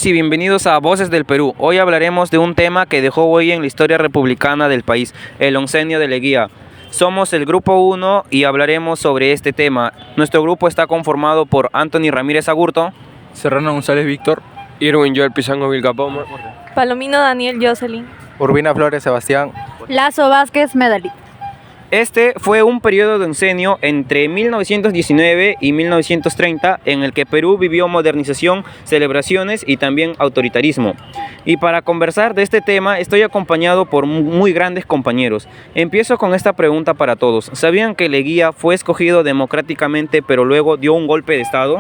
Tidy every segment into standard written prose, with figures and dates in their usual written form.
Y bienvenidos a Voces del Perú. Hoy hablaremos de un tema que dejó huella en la historia republicana del país, el oncenio de Leguía. Somos el Grupo 1 y hablaremos sobre este tema. Nuestro grupo está conformado por Anthony Ramírez Agurto, Serrano González Víctor, Irwin Joel Pizango Vilcapoma, Palomino Daniel Jocelyn, Urbina Flores Sebastián. Lazo Vázquez Medalí. Este fue un periodo de oncenio entre 1919 y 1930 en el que Perú vivió modernización, celebraciones y también autoritarismo. Y para conversar de este tema estoy acompañado por muy grandes compañeros. Empiezo con esta pregunta para todos. ¿Sabían que Leguía fue escogido democráticamente pero luego dio un golpe de estado?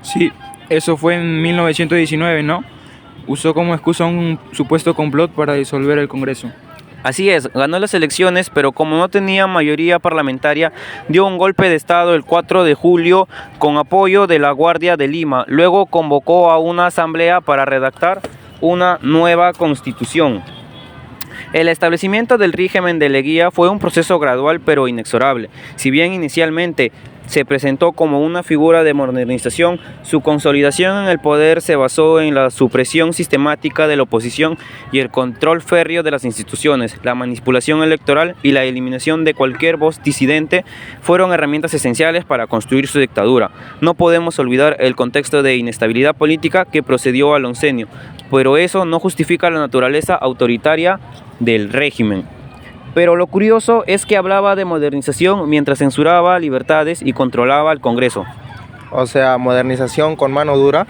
Sí, eso fue en 1919, ¿no? Usó como excusa un supuesto complot para disolver el Congreso. Así es, ganó las elecciones, pero como no tenía mayoría parlamentaria, dio un golpe de estado el 4 de julio con apoyo de la Guardia de Lima. Luego convocó a una asamblea para redactar una nueva constitución. El establecimiento del régimen de Leguía fue un proceso gradual pero inexorable. Si bien inicialmente se presentó como una figura de modernización, su consolidación en el poder se basó en la supresión sistemática de la oposición y el control férreo de las instituciones. La manipulación electoral y la eliminación de cualquier voz disidente fueron herramientas esenciales para construir su dictadura. No podemos olvidar el contexto de inestabilidad política que procedió al oncenio, pero eso no justifica la naturaleza autoritaria del régimen. Pero lo curioso es que hablaba de modernización mientras censuraba libertades y controlaba el Congreso. O sea, modernización con mano dura.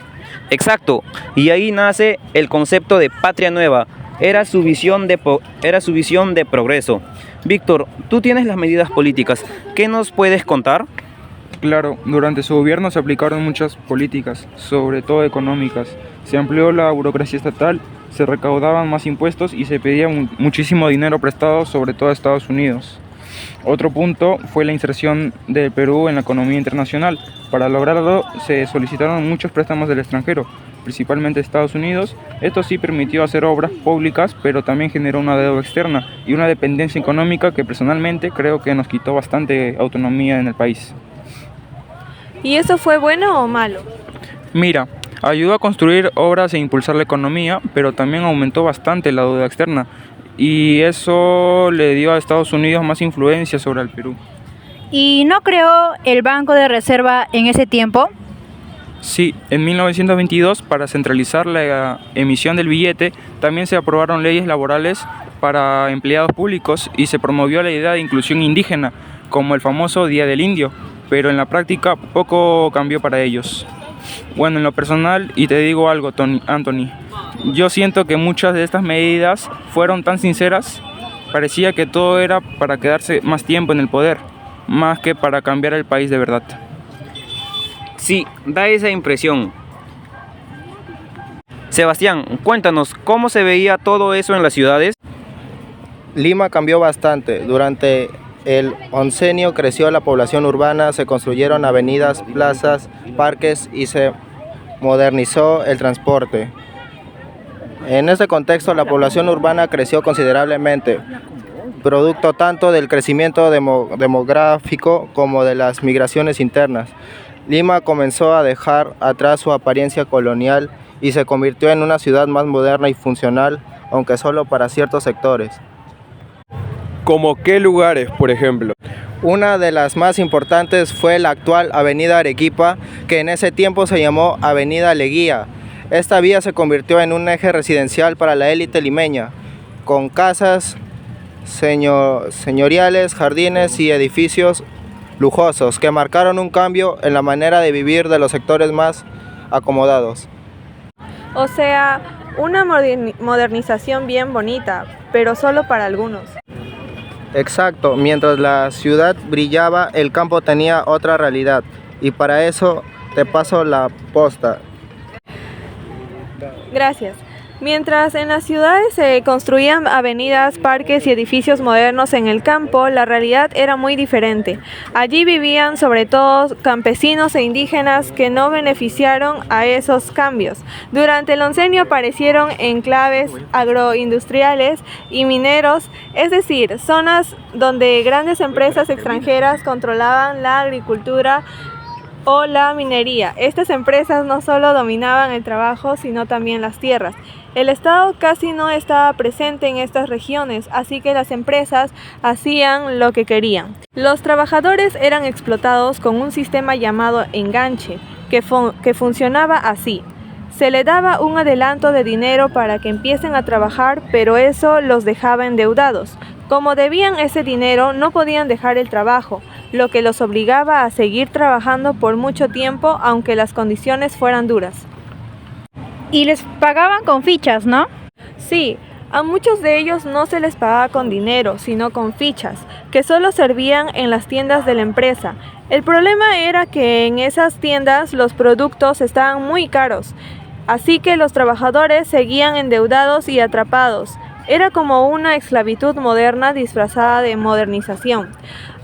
Exacto, y ahí nace el concepto de patria nueva. Era su visión de progreso. Víctor, tú tienes las medidas políticas. ¿Qué nos puedes contar? Claro, durante su gobierno se aplicaron muchas políticas, sobre todo económicas. Se amplió la burocracia estatal, se recaudaban más impuestos y se pedía muchísimo dinero prestado, sobre todo a Estados Unidos. Otro punto fue la inserción del Perú en la economía internacional. Para lograrlo se solicitaron muchos préstamos del extranjero, principalmente de Estados Unidos. Esto sí permitió hacer obras públicas, pero también generó una deuda externa y una dependencia económica que personalmente creo que nos quitó bastante autonomía en el país. ¿y eso fue bueno o malo? Mira, ayudó a construir obras e impulsar la economía, pero también aumentó bastante la deuda externa y eso le dio a Estados Unidos más influencia sobre el Perú. ¿Y no creó el Banco de Reserva en ese tiempo? Sí, en 1922, para centralizar la emisión del billete, también se aprobaron leyes laborales para empleados públicos y se promovió la idea de inclusión indígena, como el famoso Día del Indio, pero en la práctica poco cambió para ellos. Bueno, en lo personal, y te digo algo, Anthony, yo siento que muchas de estas medidas fueron tan sinceras, parecía que todo era para quedarse más tiempo en el poder, más que para cambiar el país de verdad. Sí, da esa impresión. Sebastián, cuéntanos, ¿cómo se veía todo eso en las ciudades? Lima cambió bastante. Durante el oncenio creció la población urbana, se construyeron avenidas, plazas, parques y se modernizó el transporte. En este contexto, la población urbana creció considerablemente, producto tanto del crecimiento demográfico como de las migraciones internas. Lima comenzó a dejar atrás su apariencia colonial y se convirtió en una ciudad más moderna y funcional, aunque solo para ciertos sectores. ¿Como qué lugares, por ejemplo? Una de las más importantes fue la actual Avenida Arequipa, que en ese tiempo se llamó Avenida Leguía. Esta vía se convirtió en un eje residencial para la élite limeña, con casas señoriales, jardines y edificios lujosos que marcaron un cambio en la manera de vivir de los sectores más acomodados. O sea, una modernización bien bonita, pero solo para algunos. Exacto, mientras la ciudad brillaba, el campo tenía otra realidad, y para eso te paso la posta. Gracias. Mientras en las ciudades se construían avenidas, parques y edificios modernos, en el campo la realidad era muy diferente. Allí vivían sobre todo campesinos e indígenas que no beneficiaron a esos cambios. Durante el oncenio aparecieron enclaves agroindustriales y mineros, es decir, zonas donde grandes empresas extranjeras controlaban la agricultura o la minería. Estas empresas no solo dominaban el trabajo, sino también las tierras. El Estado casi no estaba presente en estas regiones, así que las empresas hacían lo que querían. Los trabajadores eran explotados con un sistema llamado enganche, que funcionaba así. Se le daba un adelanto de dinero para que empiecen a trabajar, pero eso los dejaba endeudados. Como debían ese dinero, no podían dejar el trabajo, lo que los obligaba a seguir trabajando por mucho tiempo, aunque las condiciones fueran duras. Y les pagaban con fichas, ¿no? Sí, a muchos de ellos no se les pagaba con dinero, sino con fichas, que solo servían en las tiendas de la empresa. El problema era que en esas tiendas los productos estaban muy caros, así que los trabajadores seguían endeudados y atrapados. Era como una esclavitud moderna disfrazada de modernización.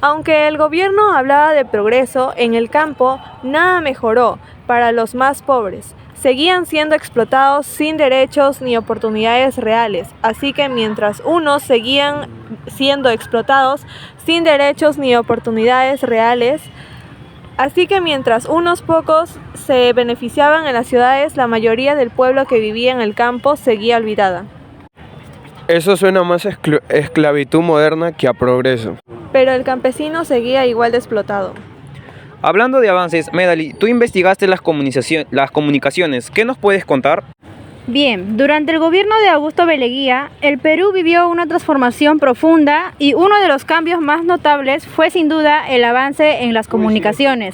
Aunque el gobierno hablaba de progreso, en el campo nada mejoró para los más pobres. Seguían siendo explotados sin derechos ni oportunidades reales, así que mientras unos seguían siendo explotados sin derechos ni oportunidades reales, así que mientras unos pocos se beneficiaban en las ciudades, la mayoría del pueblo que vivía en el campo seguía olvidada. Eso suena más a esclavitud moderna que a progreso. Pero el campesino seguía igual de explotado. Hablando de avances, Medali, tú investigaste las comunicaciones. ¿Qué nos puedes contar? Bien, durante el gobierno de Augusto Beleguía, el Perú vivió una transformación profunda y uno de los cambios más notables fue sin duda el avance en las comunicaciones.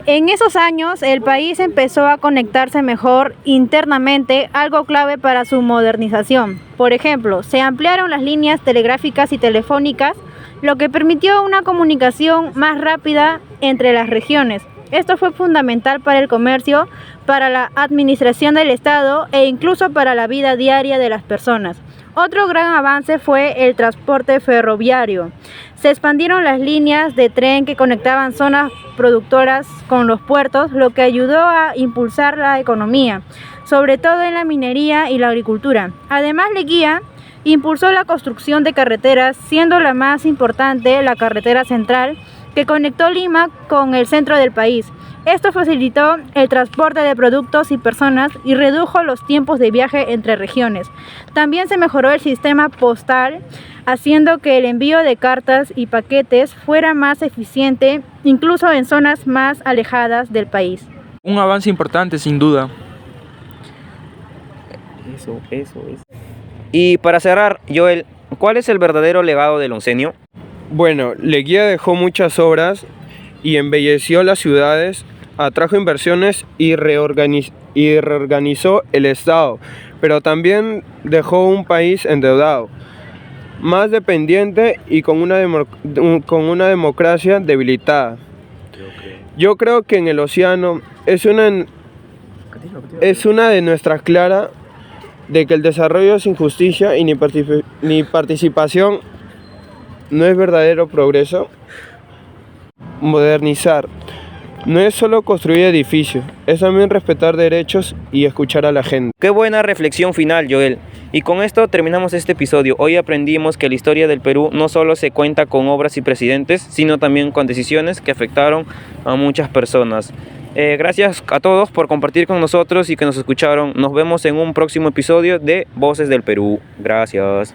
En esos años, el país empezó a conectarse mejor internamente, algo clave para su modernización. Por ejemplo, se ampliaron las líneas telegráficas y telefónicas, lo que permitió una comunicación más rápida entre las regiones. Esto fue fundamental para el comercio, para la administración del Estado e incluso para la vida diaria de las personas. Otro gran avance fue el transporte ferroviario. Se expandieron las líneas de tren que conectaban zonas productoras con los puertos, lo que ayudó a impulsar la economía, sobre todo en la minería y la agricultura. Además, Leguía impulsó la construcción de carreteras, siendo la más importante la carretera central, que conectó Lima con el centro del país. Esto facilitó el transporte de productos y personas y redujo los tiempos de viaje entre regiones. También se mejoró el sistema postal, haciendo que el envío de cartas y paquetes fuera más eficiente, incluso en zonas más alejadas del país. Un avance importante, sin duda. Eso. Y para cerrar, Joel, ¿cuál es el verdadero legado del oncenio? Bueno, Leguía dejó muchas obras y embelleció las ciudades, atrajo inversiones y reorganizó el Estado, pero también dejó un país endeudado, más dependiente y con una democracia debilitada. Yo creo que en el océano es una de nuestras claras de que el desarrollo sin justicia y ni participación no es verdadero progreso. Modernizar no es solo construir edificios, es también respetar derechos y escuchar a la gente. Qué buena reflexión final, Joel. Y con esto terminamos este episodio. Hoy aprendimos que la historia del Perú no solo se cuenta con obras y presidentes, sino también con decisiones que afectaron a muchas personas. Gracias a todos por compartir con nosotros y que nos escucharon. Nos vemos en un próximo episodio de Voces del Perú. Gracias.